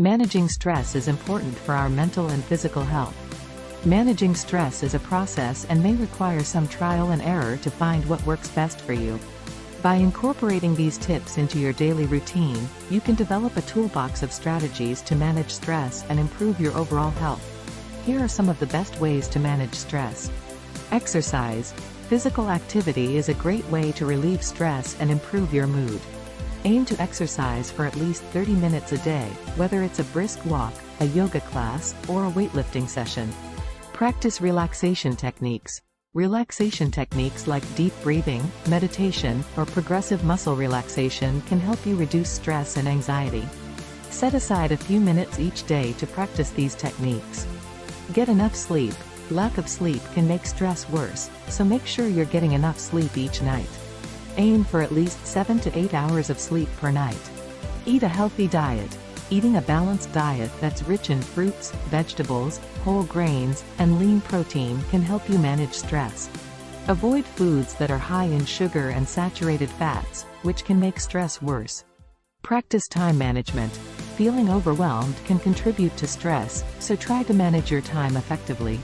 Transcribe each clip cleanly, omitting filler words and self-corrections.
Managing stress is important for our mental and physical health. Managing stress is a process and may require some trial and error to find what works best for you. By incorporating these tips into your daily routine, you can develop a toolbox of strategies to manage stress and improve your overall health. Here are some of the best ways to manage stress. Exercise. Physical activity is a great way to relieve stress and improve your mood. Aim to exercise for at least 30 minutes a day, whether it's a brisk walk, a yoga class, or a weightlifting session. Practice relaxation techniques. Relaxation techniques like deep breathing, meditation, or progressive muscle relaxation can help you reduce stress and anxiety. Set aside a few minutes each day to practice these techniques. Get enough sleep. Lack of sleep can make stress worse, so make sure you're getting enough sleep each night. Aim for at least 7 to 8 hours of sleep per night. Eat a healthy diet. Eating a balanced diet that's rich in fruits, vegetables, whole grains, and lean protein can help you manage stress. Avoid foods that are high in sugar and saturated fats, which can make stress worse. Practice time management. Feeling overwhelmed can contribute to stress, so try to manage your time effectively.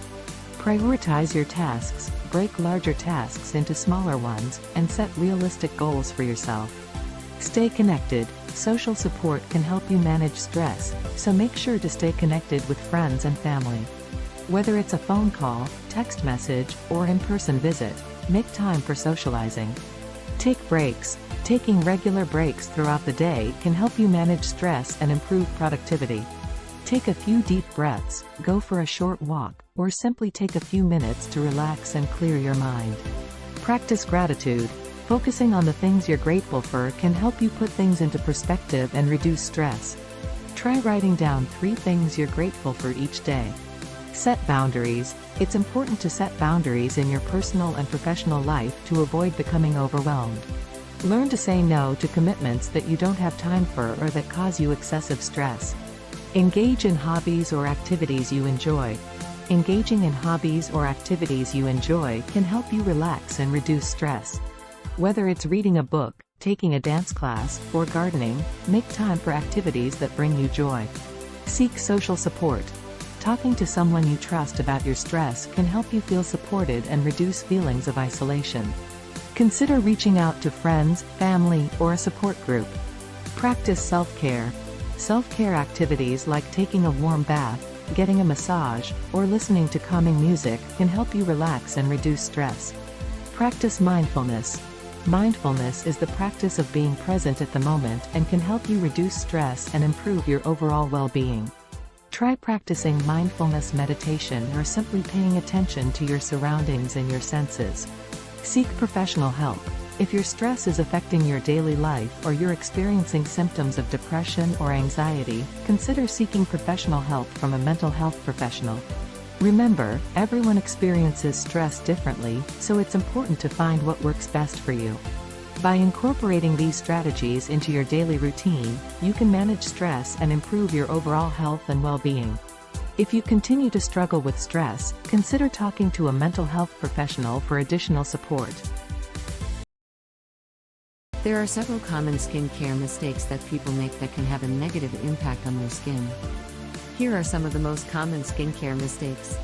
Prioritize your tasks, break larger tasks into smaller ones, and set realistic goals for yourself. Stay connected. Social support can help you manage stress, so make sure to stay connected with friends and family. Whether it's a phone call, text message, or in-person visit, make time for socializing. Take breaks. Taking regular breaks throughout the day can help you manage stress and improve productivity. Take a few deep breaths, go for a short walk, or simply take a few minutes to relax and clear your mind. Practice gratitude. Focusing on the things you're grateful for can help you put things into perspective and reduce stress. Try writing down 3 things you're grateful for each day. Set boundaries. It's important to set boundaries in your personal and professional life to avoid becoming overwhelmed. Learn to say no to commitments that you don't have time for or that cause you excessive stress. Engage in hobbies or activities you enjoy. Engaging in hobbies or activities you enjoy can help you relax and reduce stress. Whether it's reading a book, taking a dance class, or gardening, make time for activities that bring you joy. Seek social support. Talking to someone you trust about your stress can help you feel supported and reduce feelings of isolation. Consider reaching out to friends, family, or a support group. Practice self-care. Self-care activities like taking a warm bath, getting a massage, or listening to calming music can help you relax and reduce stress. Practice mindfulness. Mindfulness is the practice of being present at the moment and can help you reduce stress and improve your overall well-being. Try practicing mindfulness meditation or simply paying attention to your surroundings and your senses. Seek professional help. If your stress is affecting your daily life or you're experiencing symptoms of depression or anxiety, consider seeking professional help from a mental health professional. Remember, everyone experiences stress differently, so it's important to find what works best for you. By incorporating these strategies into your daily routine, you can manage stress and improve your overall health and well-being. If you continue to struggle with stress, consider talking to a mental health professional for additional support. There are several common skincare mistakes that people make that can have a negative impact on their skin. Here are some of the most common skincare mistakes.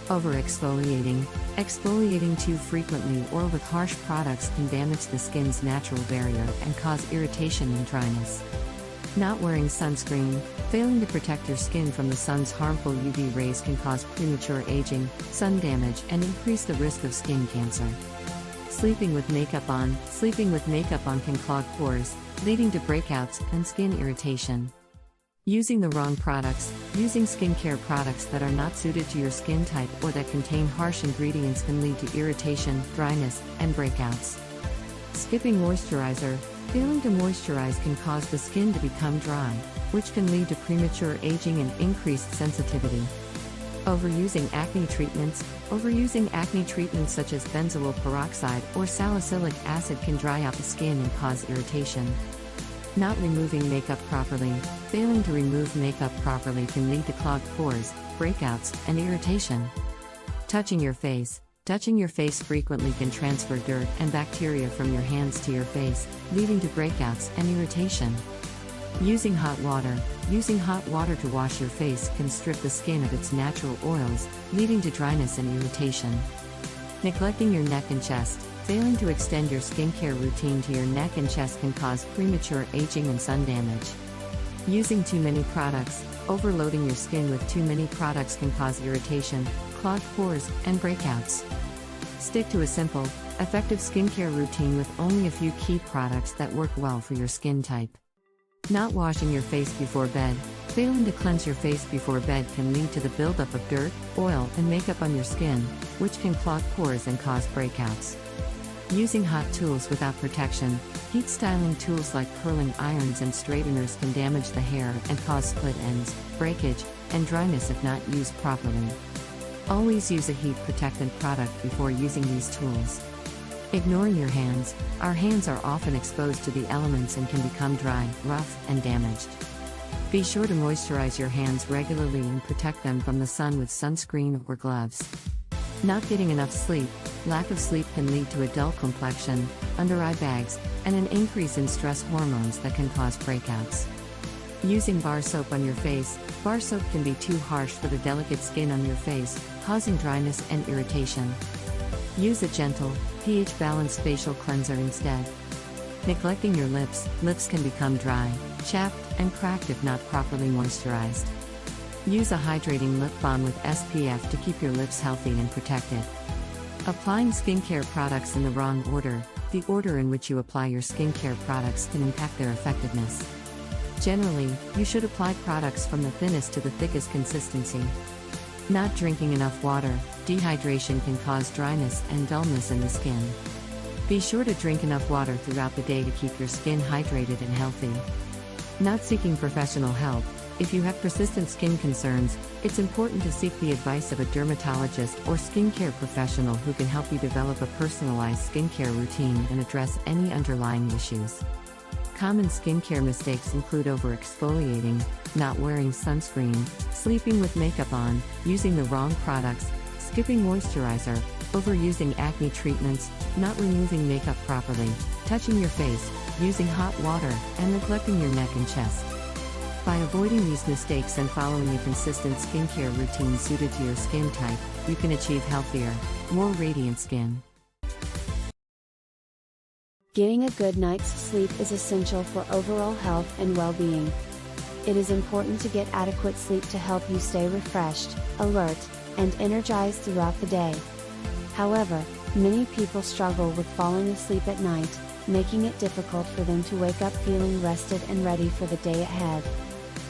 Over-exfoliating. Exfoliating too frequently or with harsh products can damage the skin's natural barrier and cause irritation and dryness. Not wearing sunscreen. Failing to protect your skin from the sun's harmful UV rays can cause premature aging, sun damage, and increase the risk of skin cancer. Sleeping with makeup on. Sleeping with makeup on can clog pores, leading to breakouts and skin irritation. Using the wrong products. Using skincare products that are not suited to your skin type or that contain harsh ingredients can lead to irritation, dryness, and breakouts. Skipping moisturizer. Failing to moisturize can cause the skin to become dry, which can lead to premature aging and increased sensitivity. Overusing acne treatments. Overusing acne treatments such as benzoyl peroxide or salicylic acid can dry out the skin and cause irritation. Not removing makeup properly. Failing to remove makeup properly can lead to clogged pores, breakouts, and irritation. Touching your face. Touching your face frequently can transfer dirt and bacteria from your hands to your face, leading to breakouts and irritation. Using hot water. using hot water to wash your face can strip the skin of its natural oils, leading to dryness and irritation. Neglecting your neck and chest. Failing to extend your skincare routine to your neck and chest can cause premature aging and sun damage. Using too many products. Overloading your skin with too many products can cause irritation, clogged pores, and breakouts. Stick to a simple, effective skincare routine with only a few key products that work well for your skin type. Not washing your face before bed. Failing to cleanse your face before bed can lead to the buildup of dirt, oil, and makeup on your skin, which can clog pores and cause breakouts. Using hot tools without protection. Heat styling tools like curling irons and straighteners can damage the hair and cause split ends, breakage, and dryness if not used properly. Always use a heat protectant product before using these tools. Ignoring your hands. Our hands are often exposed to the elements and can become dry, rough, and damaged. Be sure to moisturize your hands regularly and protect them from the sun with sunscreen or gloves. Not getting enough sleep. Lack of sleep can lead to a dull complexion, under-eye bags, and an increase in stress hormones that can cause breakouts. Using bar soap on your face. Bar soap can be too harsh for the delicate skin on your face, causing dryness and irritation. Use a gentle, pH-balanced facial cleanser instead. Neglecting your lips. Lips can become dry, chapped, and cracked if not properly moisturized. Use a hydrating lip balm with SPF to keep your lips healthy and protected. Applying skincare products in the wrong order. The order in which you apply your skincare products can impact their effectiveness. Generally, you should apply products from the thinnest to the thickest consistency. Not drinking enough water. Dehydration can cause dryness and dullness in the skin. Be sure to drink enough water throughout the day to keep your skin hydrated and healthy. Not seeking professional help. If you have persistent skin concerns, it's important to seek the advice of a dermatologist or skincare professional who can help you develop a personalized skincare routine and address any underlying issues. Common skincare mistakes include overexfoliating, not wearing sunscreen, sleeping with makeup on, using the wrong products, skipping moisturizer, overusing acne treatments, not removing makeup properly, touching your face, using hot water, and neglecting your neck and chest. By avoiding these mistakes and following a consistent skincare routine suited to your skin type, you can achieve healthier, more radiant skin. Getting a good night's sleep is essential for overall health and well-being. It is important to get adequate sleep to help you stay refreshed, alert, and energized throughout the day. However, many people struggle with falling asleep at night, making it difficult for them to wake up feeling rested and ready for the day ahead.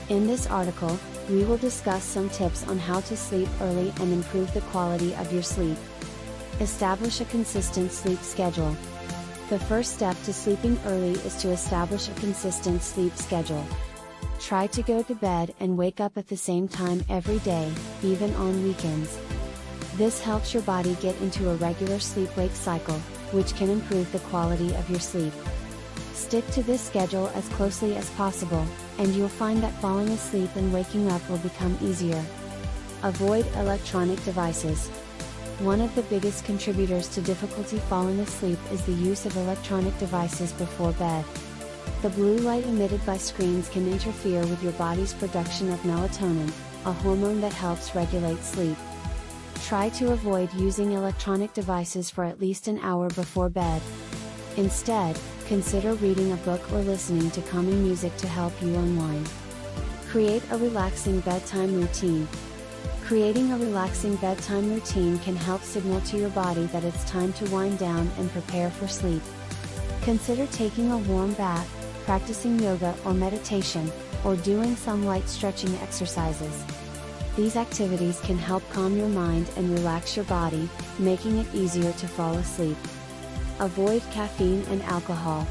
In this article, we will discuss some tips on how to sleep early and improve the quality of your sleep. Establish a consistent sleep schedule. The first step to sleeping early is to establish a consistent sleep schedule. Try to go to bed and wake up at the same time every day, even on weekends. This helps your body get into a regular sleep-wake cycle, which can improve the quality of your sleep. Stick to this schedule as closely as possible, and you'll find that falling asleep and waking up will become easier. Avoid electronic devices. One of the biggest contributors to difficulty falling asleep is the use of electronic devices before bed. The blue light emitted by screens can interfere with your body's production of melatonin, a hormone that helps regulate sleep. Try to avoid using electronic devices for at least an hour before bed. Instead, consider reading a book or listening to calming music to help you unwind. Create a relaxing bedtime routine. Creating a relaxing bedtime routine can help signal to your body that it's time to wind down and prepare for sleep. Consider taking a warm bath, practicing yoga or meditation, or doing some light stretching exercises. These activities can help calm your mind and relax your body, making it easier to fall asleep. Avoid caffeine and alcohol.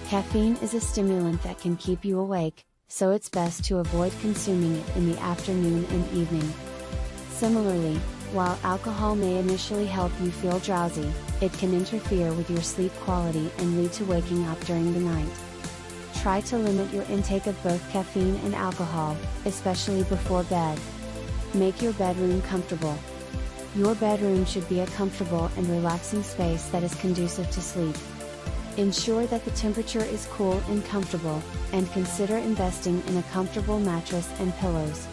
Caffeine is a stimulant that can keep you awake, so it's best to avoid consuming it in the afternoon and evening. Similarly, while alcohol may initially help you feel drowsy, it can interfere with your sleep quality and lead to waking up during the night. Try to limit your intake of both caffeine and alcohol, especially before bed. Make your bedroom comfortable. Your bedroom should be a comfortable and relaxing space that is conducive to sleep. Ensure that the temperature is cool and comfortable, and consider investing in a comfortable mattress and pillows.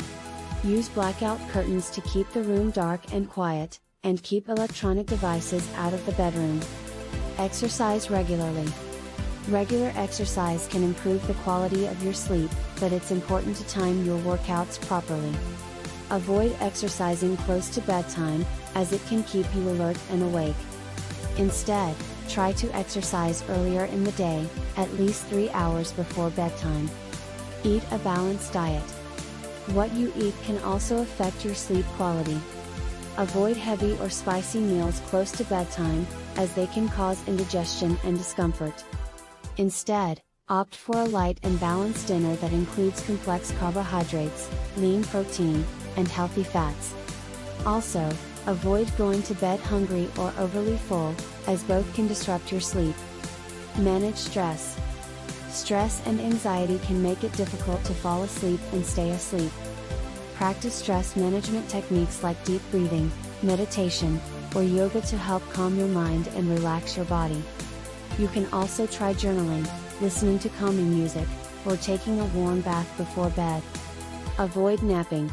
Use blackout curtains to keep the room dark and quiet, and keep electronic devices out of the bedroom. Exercise regularly. Regular exercise can improve the quality of your sleep, but it's important to time your workouts properly. Avoid exercising close to bedtime, as it can keep you alert and awake. Instead, try to exercise earlier in the day, at least 3 hours before bedtime. Eat a balanced diet. What you eat can also affect your sleep quality. Avoid heavy or spicy meals close to bedtime, as they can cause indigestion and discomfort. Instead, opt for a light and balanced dinner that includes complex carbohydrates, lean protein, and healthy fats. Also, avoid going to bed hungry or overly full, as both can disrupt your sleep. Manage stress. Stress and anxiety can make it difficult to fall asleep and stay asleep. Practice stress management techniques like deep breathing, meditation, or yoga to help calm your mind and relax your body. You can also try journaling, listening to calming music, or taking a warm bath before bed. Avoid napping.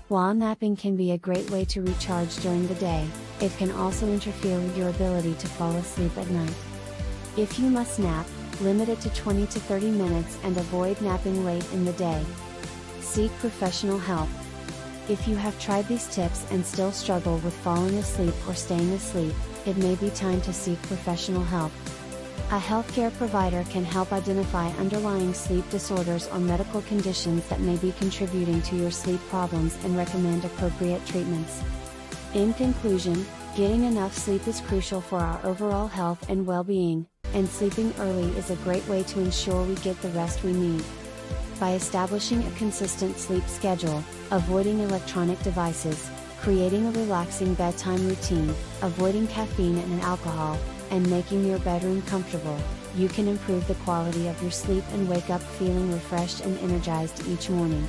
While napping can be a great way to recharge during the day, it can also interfere with your ability to fall asleep at night. If you must nap, limit it to 20 to 30 minutes and avoid napping late in the day. Seek professional help. If you have tried these tips and still struggle with falling asleep or staying asleep, it may be time to seek professional help. A healthcare provider can help identify underlying sleep disorders or medical conditions that may be contributing to your sleep problems and recommend appropriate treatments. In conclusion, getting enough sleep is crucial for our overall health and well-being, and sleeping early is a great way to ensure we get the rest we need. By establishing a consistent sleep schedule, avoiding electronic devices, creating a relaxing bedtime routine, avoiding caffeine and alcohol, and making your bedroom comfortable, you can improve the quality of your sleep and wake up feeling refreshed and energized each morning.